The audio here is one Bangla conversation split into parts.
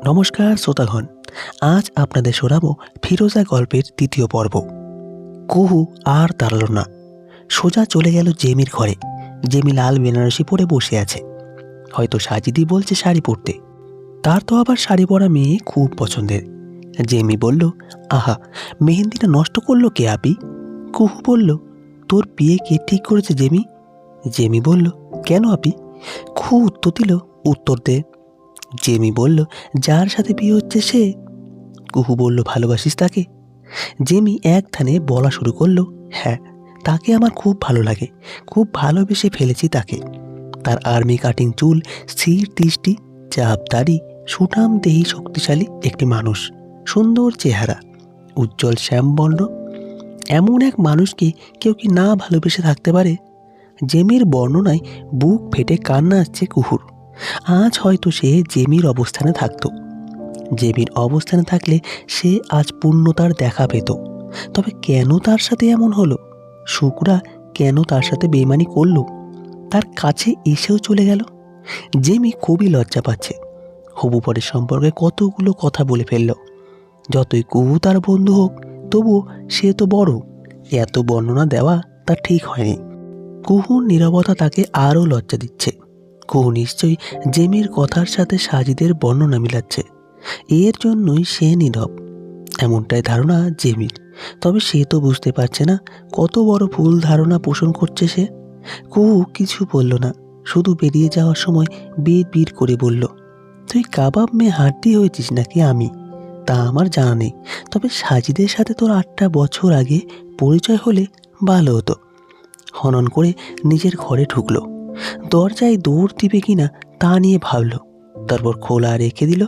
নমস্কার শ্রোতাগণ। আজ আপনাদের শোনাবো ফিরোজা গল্পের দ্বিতীয় পর্ব। কুহু আর দাঁড়ালো না, সোজা চলে গেল জেমির ঘরে। জেমি লাল বেনারসি পরে বসে আছে। হয়তো সাজিদি বলছে শাড়ি পরতে। তার তো আবার শাড়ি পরা মেয়ে খুব পছন্দের। জেমি বলল, আহা, মেহেন্দিটা নষ্ট করলো কে আপি? কুহু বলল, তোর বিয়ে কে ঠিক করেছে জেমি? জেমি বলল, কেন আপি? কুহু উত্তর দে। জেমি বলল, যার সাথে বিয়ে হচ্ছে সে। কুহু বলল, ভালোবাসিস তাকে? জেমি এক ধ্যানে বলা শুরু করলো, হ্যাঁ, তাকে আমার খুব ভালো লাগে, খুব ভালোবেসে ফেলেছি তাকে। তার আর্মি কাটিং চুল, স্থির দৃষ্টি, চাপ দাড়ি, সুঠাম দেহি, শক্তিশালী একটি মানুষ, সুন্দর চেহারা, উজ্জ্বল শ্যামবর্ণ। এমন এক মানুষকে কেউ কি না ভালোবেসে থাকতে পারে? জেমির বর্ণনায় বুক ফেটে কান্না আসছে কুহুর। আজ হয়তো সে জেমির অবস্থানে থাকতো। জেমির অবস্থানে থাকলে সে আজ পূর্ণতার দেখা পেত। তবে কেন তার সাথে এমন হলো? শুকরা কেন তার সাথে বেইমানি করলো? তার কাছে এসেও চলে গেল। জেমি খুবই লজ্জা পাচ্ছে। হবু পরের সম্পর্কে কতগুলো কথা বলে ফেলল। যতই কুহু তার বন্ধু হোক, তবুও সে তো বড়। এত বর্ণনা দেওয়া তার ঠিক হয়নি। কুহুর নীরবতা তাকে আরও লজ্জা দিচ্ছে। কুহু নিশ্চয়ই জেমির কথার সাথে সাজিদের বর্ণনা মিলাচ্ছে। এর জন্যই সে নীরব, এমনটাই ধারণা জেমির। তবে সে তো বুঝতে পারছে না কত বড় ভুল ধারণা পোষণ করছে সে। কুহু কিছু বলল না, শুধু বেরিয়ে যাওয়ার সময় বিড় করে বলল, তুই কাবাব মেয়ে হাড্ডি হয়েছিস নাকি আমি? তা আমার জানা নেই, তবে সাজিদের সাথে তোর 8টা বছর আগে পরিচয় হলে ভালো হতো। হনন করে নিজের ঘরে ঢুকলো। দরজায় দৌড় দিবে কিনা তা নিয়ে ভাবল, তারপর খোলা রেখে দিল।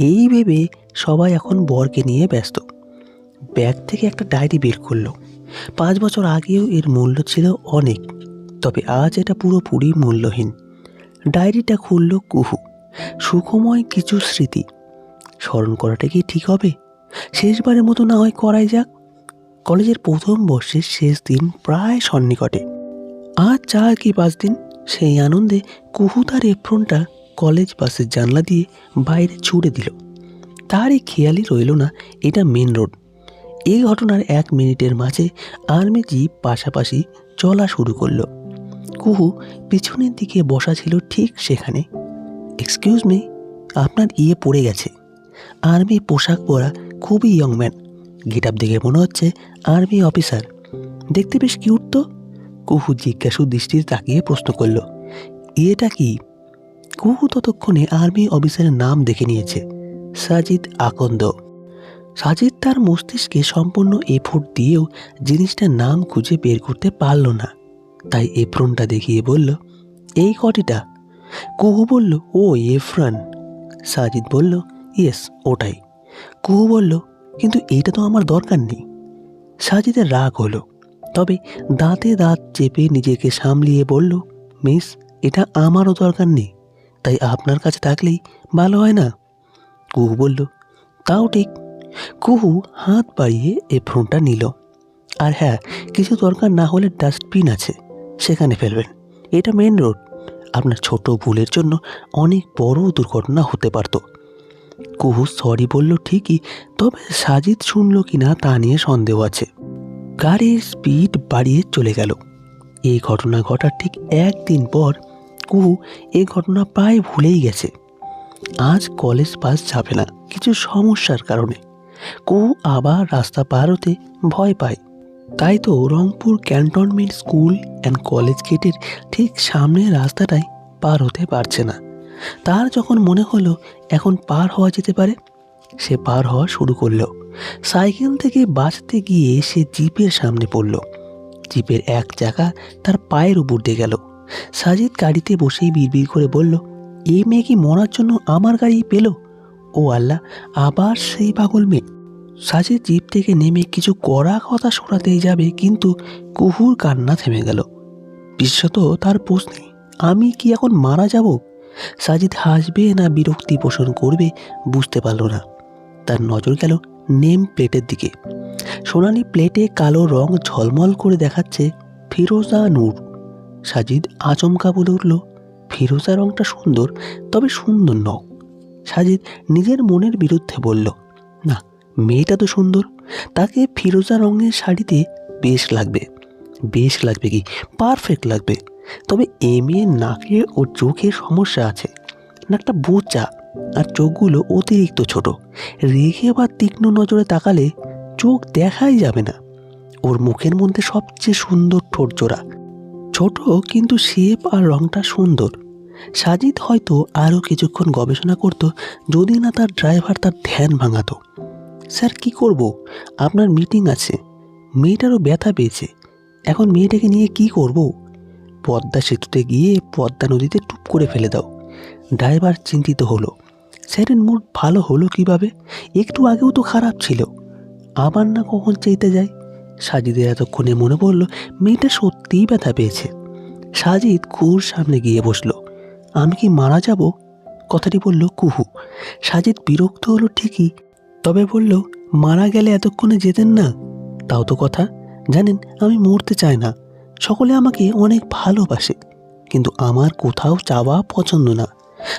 এই ভেবে সবাই এখন বরকে নিয়ে ব্যস্ত। ব্যাগ থেকে একটা ডায়েরি বের করলো। 5 বছর আগেও এর মূল্য ছিল অনেক, তবে আজ এটা পুরোপুরি মূল্যহীন। ডায়েরিটা খুলল কুহু। সুখময় কিছু স্মৃতি। স্মরণ করাটা কি ঠিক হবে? শেষবারের মতো না হয় করাই যাক। কলেজের প্রথম বর্ষের শেষ দিন প্রায় সন্নিকটে। আজ 4 কি 5 দিন। সেই আনন্দে কুহু তার এপ্রনটা কলেজ বাসের জানলা দিয়ে বাইরে ছুড়ে দিল। তারই খেয়ালই রইল না এটা মেন রোড। এই ঘটনার 1 মিনিটের মাঝে আর্মি জিপ পাশাপাশি চলা শুরু করলো। কুহু পিছনের দিকে বসা ছিল ঠিক সেখানে। এক্সকিউজ মি, আপনার পড়ে গেছে। আর্মি পোশাক পরা খুবই ইয়ং ম্যান। গেট আপ দেখে মনে হচ্ছে আর্মি অফিসার। দেখতে বেশ কিউট তো। কুহু জিজ্ঞাসু দৃষ্টিতে তাকিয়ে প্রশ্ন করল, এটা কি? কুহু ততক্ষণে আর্মি অফিসারের নাম দেখে নিয়েছে, সাজিদ আকন্দ। সাজিদ তার মস্তিষ্কে সম্পূর্ণ এফোর্ট দিয়েও জিনিসটার নাম খুঁজে বের করতে পারল না। তাই এপ্রনটা দেখিয়ে বলল, এই কটিটা? কুহু বলল, ও এফরান। সাজিদ বলল, ইয়েস, ওটাই। কুহু বলল, কিন্তু এইটা তো আমার দরকার নেই। সাজিদের রাগ হলো, তবে দাঁতে দাঁত চেপে নিজেকে সামলিয়ে বলল, মিস, এটা আমারও দরকার নেই, তাই আপনার কাছে থাকলেই ভালো হয় না? কুহু বলল, তাও ঠিক। কুহু হাত বাড়িয়ে এপ্রনটা নিল। আর হ্যাঁ, কিছু দরকার না হলে ডাস্টবিন আছে, সেখানে ফেলবেন। এটা মেন রোড। আপনার ছোট ভুলের জন্য অনেক বড় দুর্ঘটনা হতে পারত। কুহু সরি বলল ঠিকই, তবে সাজিদ শুনল কিনা তা নিয়ে সন্দেহ আছে। গাড়ির স্পিড বাড়িয়ে চলে গেল। এই ঘটনা ঘটার ঠিক 1 দিন পর কুহু এই ঘটনা প্রায় ভুলেই গেছে। আজ কলেজ বাস যাবে না কিছু সমস্যার কারণে। কুহু আবার রাস্তা পার হতে ভয় পায়। তাই তো Rangpur cantonment school and college গেটের ঠিক সামনের রাস্তাটাই পার হতে পারছে না। তার যখন মনে হলো এখন পার হওয়া যেতে পারে, সে পার হওয়া শুরু করলো। সাইকেল থেকে বাঁচতে গিয়ে সে জিপের সামনে পড়ল। জিপের এক চাকা তার পায়ের উপর দিয়ে গেল। সাজিদ গাড়িতে বসেই বিড়বিড় করে বলল, এই মেয়ে কি মরার জন্য আমার গাড়ি পেল? ও আল্লাহ, আবার সেই পাগল মেয়ে। সাজিদ জিপ থেকে নেমে কিছু কড়া কথা শোনাতেই যাবে, কিন্তু কুহুর কান্না থেমে গেল। বিশেষত তার প্রশ্নে, আমি কি এখন মারা যাব? সাজিদ হাসবে না বিরক্তি পোষণ করবে বুঝতে পারল না। তার নজর গেল নেম প্লেটের দিকে। সোনালি প্লেটে কালো রং ঝলমল করে দেখাচ্ছে ফিরোজা নূর। সাজিদ আচমকা বলে উঠল, ফিরোজা রংটা সুন্দর, তবে সুন্দর নও। সাজিদ নিজের মনের বিরুদ্ধে বলল, না, মেয়েটা তো সুন্দর, তাকে ফিরোজা রঙের শাড়িতে বেশ লাগবে। বেশ লাগবে কি, পারফেক্ট লাগবে। তবে এ মেয়ের নাকে ও চোখে সমস্যা আছে। নাকটা বোচা আর চোখগুলো অতিরিক্ত ছোট। রেখে বা তীক্ষ্ণ নজরে তাকালে চোখ দেখাই যাবে না। ওর মুখের মধ্যে সবচেয়ে সুন্দর ঠোঁট জোড়া, ছোট কিন্তু শেপ আর রংটা সুন্দর। সাজিদ হয়তো আরও কিছুক্ষণ গবেষণা করত যদি না তার ড্রাইভার তার ধ্যান ভাঙাতো। স্যার, কি করব? আপনার মিটিং আছে। মেয়েটারও ব্যথা পেয়েছে। এখন মেয়েটাকে নিয়ে কি করব? পদ্মা সেতুতে গিয়ে পদ্মা নদীতে টুপ করে ফেলে দাও। ড্রাইভার চিন্তিত হলো। স্যারের মুড ভালো হলো কিভাবে? একটু আগেও তো খারাপ ছিল। আবার না কখন চাইতে যায়। সাজিদের এতক্ষণে মনে পড়ল মেয়েটা সত্যিই ব্যথা পেয়েছে। সাজিদ কুহুর সামনে গিয়ে বসল। আমি কি মারা যাব? কথাটি বলল কুহু। সাজিদ বিরক্ত হলো ঠিকই, তবে বলল, মারা গেলে এতক্ষণে যেতেন না? তাও তো কথা। জানেন, আমি মরতে চাই না। সকলে আমাকে অনেক ভালোবাসে, কিন্তু আমার কোথাও যাওয়া পছন্দ না।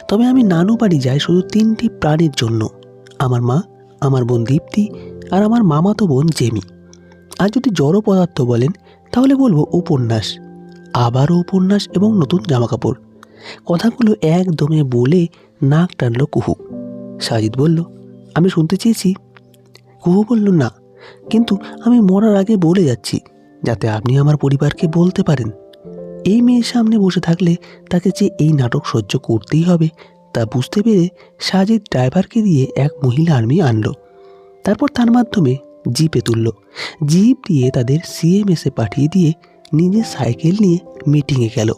তবে আমি নানু বাড়ি যাই শুধু 3টি প্রাণীর জন্য, আমার মা, আমার বোন দীপ্তি আর আমার মামাতো বোন জেমি। আর যদি জড় পদার্থ বলেন তাহলে বলবো উপন্যাস, আবারও উপন্যাস এবং নতুন জামাকাপড়। কথাগুলো একদমে বলে নাক টানল কুহু। সাজিদ বলল, আমি শুনতে চেয়েছি। কুহু বলল, না, কিন্তু আমি মরার আগে বলে যাচ্ছি যাতে আপনি আমার পরিবারকে বলতে পারেন। এই মেয়ের সামনে বসে থাকলে তাকে যে এই নাটক সহ্য করতেই হবে তা বুঝতে পেরে সাজিদ ড্রাইভারকে দিয়ে এক মহিলা আর্মি আনলো। তারপর তার মাধ্যমে জিপে তুলল। জিপ দিয়ে তাদের সিএমএসে পাঠিয়ে দিয়ে নিজে সাইকেল নিয়ে মিটিংয়ে গেল।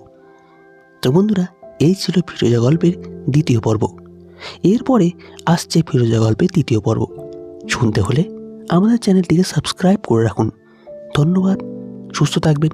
তো বন্ধুরা, এই ছিল ফিরোজা গল্পের 2য় পর্ব। এরপরে আসছে ফিরোজা গল্পের 3য় পর্ব। শুনতে হলে আমাদের চ্যানেলটিকে সাবস্ক্রাইব করে রাখুন। ধন্যবাদ, সুস্থ থাকবেন।